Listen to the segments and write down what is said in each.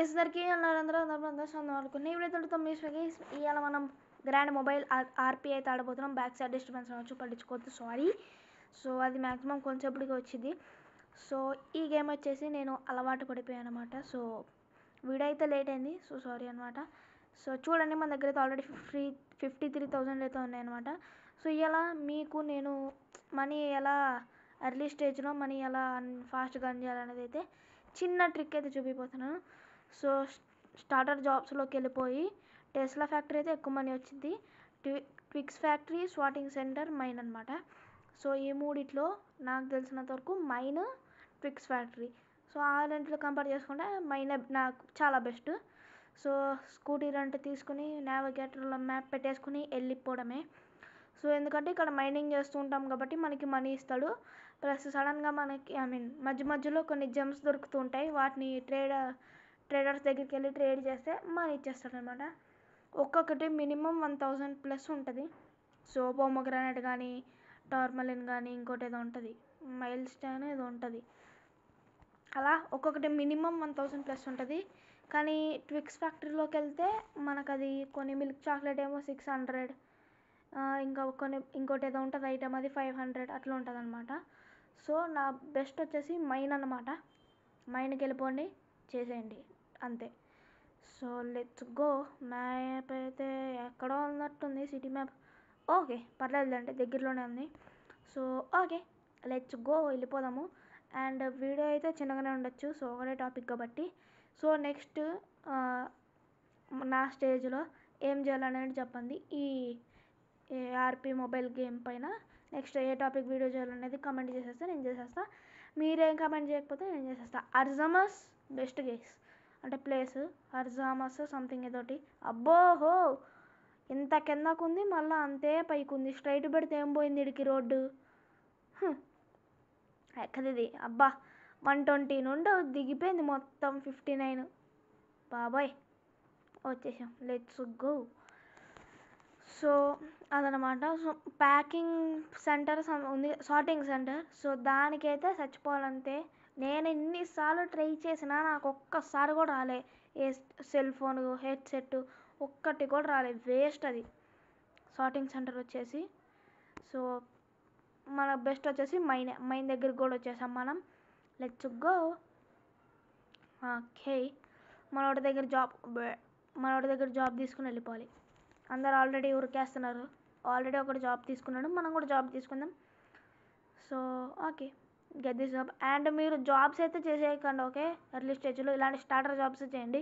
Guys అందరికీ అందరూ ఇప్పుడైతే గైస్ ఇవాళ మనం గ్రాండ్ మొబైల్ ఆర్పీ అయితే ఆడబోతున్నాం. బ్యాక్ సైడ్ డిస్టర్బెన్స్ రావచ్చు, పట్టించుకోవద్దు, సారీ. సో అది మ్యాక్సిమం కొంచెంసేపటికి వచ్చింది. సో ఈ గేమ్ వచ్చేసి నేను అలవాటు పడిపోయాను అనమాట. సో వీడియో అయితే లేట్ అయింది, సో సారీ అనమాట. సో చూడండి, మన దగ్గర అయితే ఆల్రెడీ 53,000 అయితే ఉన్నాయన్నమాట. సో ఇలా మీకు నేను మనీ ఎలా ఎర్లీ స్టేజ్లో మనీ ఎలా ఫాస్ట్గా అర్న్ చేయాలనేది అయితే చిన్న ట్రిక్ అయితే చూపిపోతున్నాను. సో స్టార్టర్ జాబ్స్లోకి వెళ్ళిపోయి టెస్లా ఫ్యాక్టరీ అయితే ఎక్కువ మనీ వచ్చింది. ట్విక్స్ ఫ్యాక్టరీ, స్వాటింగ్ సెంటర్, మైన్ అనమాట. సో ఈ మూడిట్లో నాకు తెలిసినంత వరకు మైన్, ట్విక్స్ ఫ్యాక్టరీ. సో ఆ రెంట్లో కంపేర్ చేసుకుంటే మైన్ నాకు చాలా బెస్ట్. సో స్కూటీ రెంట్ తీసుకుని నావిగేటర్లో మ్యాప్ పెట్టేసుకుని వెళ్ళిపోవడమే. సో ఎందుకంటే ఇక్కడ మైనింగ్ చేస్తూ ఉంటాం కాబట్టి మనకి మనీ ఇస్తాడు. ప్లస్ సడన్గా మనకి మధ్య మధ్యలో కొన్ని జెమ్స్ దొరుకుతూ ఉంటాయి. వాటిని ట్రేడర్స్ దగ్గరికి వెళ్ళి ట్రేడ్ చేస్తే మనీ ఇచ్చేస్తాడు అనమాట. ఒక్కొక్కటి మినిమం 1000 ప్లస్ ఉంటుంది. సో పోమోగ్రానైట్ కానీ, టార్మలిన్ కానీ, ఇంకోటి ఏదో ఉంటుంది, మైల్ స్టోన్ ఏదో ఉంటుంది. అలా ఒక్కొక్కటి మినిమం 1000 ప్లస్ ఉంటుంది. కానీ ట్విక్స్ ఫ్యాక్టరీలోకి వెళ్తే మనకు అది కొన్ని మిల్క్ చాక్లెట్ ఏమో 600, ఇంకోటి ఏదో ఉంటుంది ఐటమ్, అది 500 అట్లా ఉంటుంది అనమాట. సో నా బెస్ట్ వచ్చేసి మైన్ అనమాట. మైన్కి వెళ్ళిపోండి, చేసేయండి, అంతే. So let's go. మ్యాప్ అయితే ఎక్కడో ఉన్నట్టుంది, సిటీ మ్యాప్. ఓకే పర్లేదులేండి, దగ్గరలోనే ఉంది. సో ఓకే లెట్స్ గో, వెళ్ళిపోదాము. అండ్ వీడియో అయితే చిన్నగానే ఉండొచ్చు, సో ఒకటే టాపిక్ కాబట్టి. సో నెక్స్ట్ నా స్టేజ్లో ఏం చేయాలనేది చెప్పండి. ఈ ఆర్పీ మొబైల్ గేమ్ పైన నెక్స్ట్ ఏ టాపిక్ వీడియో చేయాలనేది కమెంట్ చేసేస్తే నేను చేసేస్తా. మీరేం కమెంట్ చేయకపోతే నేను చేసేస్తా. అర్జమస్ బెస్ట్ గేస్ అంటే ప్లేస్ అర్జామస్ సంథింగ్ ఏదోటి. అబ్బోహో ఇంత కిందకు ఉంది, మళ్ళీ అంతే పైకి ఉంది. స్ట్రైట్ పెడితే ఏం పోయింది ఇడికి రోడ్డు ఎక్కడిది. అబ్బా 120 నుండి దిగిపోయింది మొత్తం 59. బాబాయ్ వచ్చేసాం, లెట్స్ గో. సో అదనమాట. సో ప్యాకింగ్ సెంటర్ ఉంది, సార్టింగ్ సెంటర్. సో దానికైతే చచ్చిపోవాలంతే. నేను ఎన్నిసార్లు ట్రై చేసినా నాకు ఒక్కసారి కూడా రాలే. ఏ సెల్ ఫోన్ హెడ్సెట్ ఒక్కటి కూడా రాలే, వేస్ట్ అది. సార్టింగ్ సెంటర్ వచ్చేసి సో మన బెస్ట్ వచ్చేసి మైన్ దగ్గరికి కూడా వచ్చేసాం మనం. Let's go. ఓకే మనోడి దగ్గర జాబ్ తీసుకుని వెళ్ళిపోవాలి. అందరు ఆల్రెడీ ఉరికేస్తున్నారు. ఆల్రెడీ ఒకటి జాబ్ తీసుకున్నాడు, మనం కూడా జాబ్ తీసుకుందాం. So okay get this job. And మీరు జాబ్స్ అయితే చేసేయకండి, ఓకే. ఎర్లీ స్టేజ్లో ఇలాంటి స్టార్టర్ జాబ్స్ చేయండి.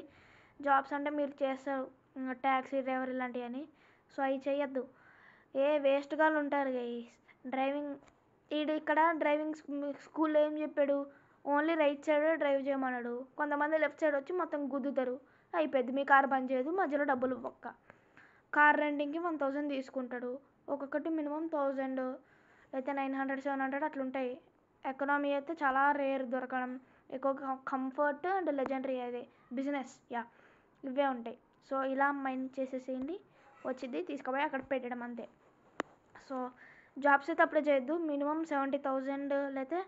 జాబ్స్ అంటే మీరు చేస్తారు ట్యాక్సీ డ్రైవర్ ఇలాంటివని. సో అవి చేయొద్దు. వేస్ట్ గాళ్ళు ఉంటారు గైస్. ఇక్కడ డ్రైవింగ్ స్కూల్లో ఏం చెప్పాడు, ఓన్లీ రైట్ సైడ్ డ్రైవ్ చేయమన్నాడు. కొంతమంది లెఫ్ట్ సైడ్ వచ్చి మొత్తం గుద్దుతారు, అయిపోద్ది, మీ కార్ పని చేయదు, మధ్యలో డబ్బులు పక్క. కార్ రెంటింగ్కి 1000 తీసుకుంటాడు. ఒక్కొక్కటి మినిమం 1000 అయితే 900, 700 అట్లుంటాయి. ఎకనామీ అయితే చాలా రేర్ దొరకడం. ఎక్కువ కంఫర్ట్ అండ్ లెజెండరీ అదే బిజినెస్ ఇవే ఉంటాయి. సో ఇలా మైండ్ చేసేసేయండి, వచ్చింది తీసుకుపోయి అక్కడ పెట్టడం అంతే. సో జాబ్స్ అయితే అప్లై చేయొద్దు. మినిమం 70,000 లేకపోతే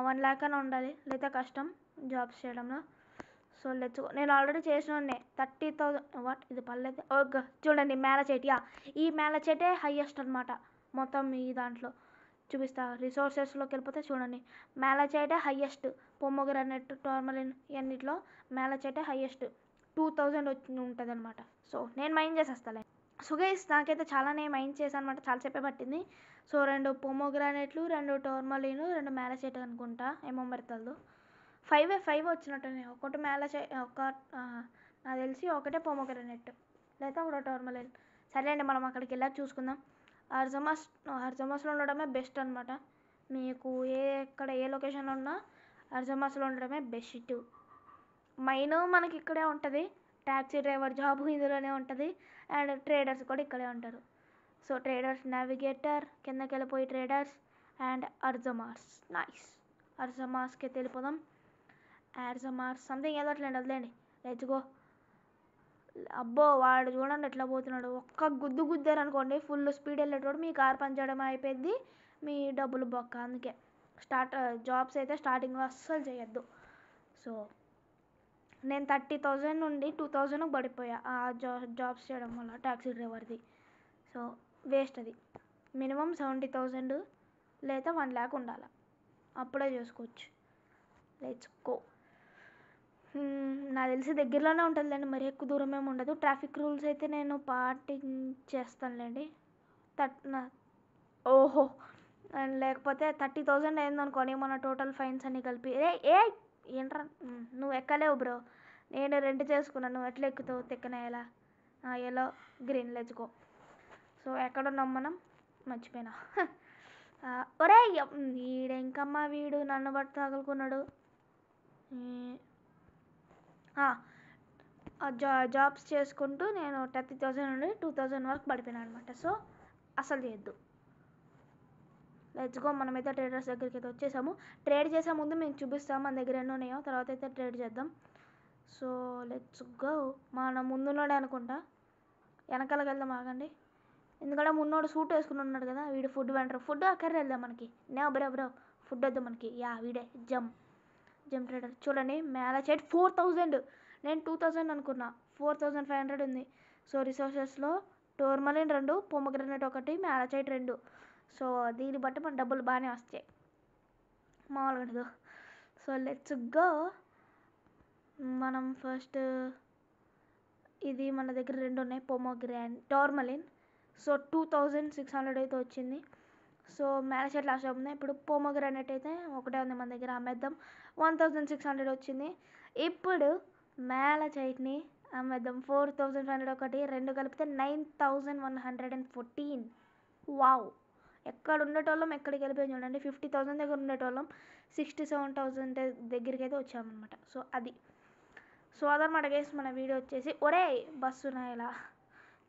1 lakh అని ఉండాలి, లేకపోతే కష్టం జాబ్స్ చేయడంలో. So let's. నేను ఆల్రెడీ చేసిన 30,000 వాట్ ఇది పర్లేదు. ఓకే చూడండి మేలచేట్. ఈ మేలచేటే హైయెస్ట్ అనమాట మొత్తం. ఈ దాంట్లో చూపిస్తా, రిసోర్సెస్లోకి వెళ్ళిపోతే చూడండి, మేలచేటే హైయెస్ట్. పొమోగ్రానైట్, టార్మలిన్ ఇవన్నిట్లో మేలచేటే హైయెస్ట్ 2000 ఉంటుంది అనమాట. సో నేను మైండ్ చేసేస్తాను. సో గైస్ నాకైతే చాలానే మైండ్ చేశాను అనమాట, చాలాసేపే పట్టింది. సో 2 పొమోగ్రానైట్లు, 2 టార్మలిన్, 2 మేలచేట్ అనుకుంటా, ఏమో మరి తెలదు. 5 వచ్చినట్టునే. ఒకటి నాకు తెలిసి ఒకటే పొమోగ్రానైట్ లేదా ఒకటి టార్మలిన్. సరే అండి మనం అక్కడికి వెళ్ళాక చూసుకుందాం. అర్జమస్లో ఉండడమే బెస్ట్ అనమాట. మీకు ఎక్కడ ఏ లొకేషన్లో ఉన్నా అర్జమస్లో ఉండడమే బెస్ట్. మైన్ మనకి ఇక్కడే ఉంటుంది, ట్యాక్సీ డ్రైవర్ జాబ్ ఇందులోనే ఉంటుంది, అండ్ ట్రేడర్స్ కూడా ఇక్కడే ఉంటారు. సో ట్రేడర్స్, నావిగేటర్, కిందకి వెళ్ళిపోయి ట్రేడర్స్ అండ్ అర్జమాస్. నైస్. అర్జమాస్కి వెళ్ళిపోదాం. అర్జమాస్ సంథింగ్ ఏదో అట్లా వదిలేండి, లెట్స్ గో. అబ్బో వాడు చూడండి ఎట్లా పోతున్నాడు. ఒక్క గుద్దారు అనుకోండి, ఫుల్ స్పీడ్ వెళ్ళేటోడు మీ కార్ పనిచేయడం అయిపోయింది, మీ డబ్బులు బొక్క. అందుకే జాబ్స్ అయితే స్టార్టింగ్లో అస్సలు చేయొద్దు. సో నేను 30,000 నుండి 2,000 పడిపోయా ఆ జాబ్స్ చేయడం వల్ల ట్యాక్సీ డ్రైవర్ది. సో వేస్ట్ అది. మినిమం 70,000 లేదా 1 lakh ఉండాలి, అప్పుడే చేసుకోవచ్చు. Let's go. నాకు తెలిసి దగ్గరలోనే ఉంటుందిలేండి, మరి ఎక్కువ దూరం ఏమి ఉండదు. ట్రాఫిక్ రూల్స్ అయితే నేను పాటించేస్తానులేండి. ఓహో, లేకపోతే 30,000 అయిందనుకోని మన టోటల్ ఫైన్స్ అన్నీ కలిపి. ఏంట్రా నువ్వు ఎక్కలేవు బ్రో, నేను రెంట్ చేసుకున్నాను, నువ్వు ఎట్లా ఎక్కుతావు తిక్కనేలా. Yellow green let's go. So ఎక్కడున్నాం మనం, మర్చిపోయినా. ఒరే వీడెంకమ్మా వీడు నన్ను బట్టి తగులుకున్నాడు. జాబ్స్ చేసుకుంటూ నేను 30,000 నుండి 2,000 వరకు పడిపోయినా అనమాట. సో అసలు చేయొద్దు. Let's go. మనమైతే ట్రేడర్స్ దగ్గరికి అయితే వచ్చేసాము. ట్రేడ్ చేసే ముందు మేము చూపిస్తాము మన దగ్గర ఎన్ని ఉన్నాయో, తర్వాత అయితే ట్రేడ్ చేద్దాం. So let's go. మన ముందున్నాడే అనుకుంటా, వెనకాలకి వెళ్దాం ఆగండి. ఎందుకంటే మున్నోడు సూట్ వేసుకుని ఉన్నాడు కదా, వీడు ఫుడ్ వెంటరు. ఫుడ్ అక్కర్రే వెళ్దాం మనకి. బ్రో ఫుడ్ వద్దాం మనకి. వీడే జమ్ ట్రేడర్. చూడండి మ్యాలచైట్ 4,000, నేను 2,000 అనుకున్నా, 4,500 ఉంది. సో రిసోర్సెస్లో టోర్మలిన్ 2, పొమగ్రనేట్ 1, మ్యాలచైట్ 2. సో దీన్ని బట్టి మన డబ్బులు బాగానే వస్తాయి, మామూలుగా ఉండదు. So let's go. మనం ఫస్ట్ ఇది మన దగ్గర 2 ఉన్నాయి, టోర్మలిన్. సో 2,600 అయితే వచ్చింది. సో మ్యాలచైట్ లాస్ట్ ఉంది. ఇప్పుడు పొమగ్రనేట్ అయితే ఒకటే ఉంది మన దగ్గర, అమ్మేద్దాం. 1,600 వచ్చింది. ఇప్పుడు మ్యాలచైట్ని అమ్మేద్దాం. 4,500 ఒకటి, 2 కలిపితే 9,114. వావ్, ఎక్కడ ఉండేటోళ్ళం ఎక్కడికి వెళ్ళిపోయి చూడండి. 50,000 దగ్గర ఉండేటోళ్ళం 67,000 దగ్గరికి అయితే వచ్చామన్నమాట. సో అది. సో అదనమాట గైస్ మన వీడియో వచ్చేసి. ఒరే బస్సునా ఇలా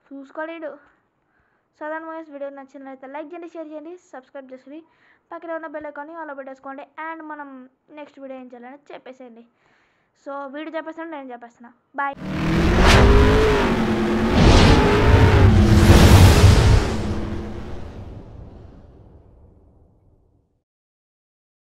చూసుకోలేడు. సో అదనమాట వీడియో నచ్చినట్లయితే లైక్ చేయండి, షేర్ చేయండి, సబ్స్క్రైబ్ చేసుకుని పక్కన ఉన్న బెల్ ఐకాన్ని ఆల్ పెట్టేసుకోండి. అండ్ మనం నెక్స్ట్ వీడియో ఏం చేయాలని చెప్పేసేయండి. సో వీడియో చెప్పేస్తాను, నేను చెప్పేస్తున్నా. బాయ్.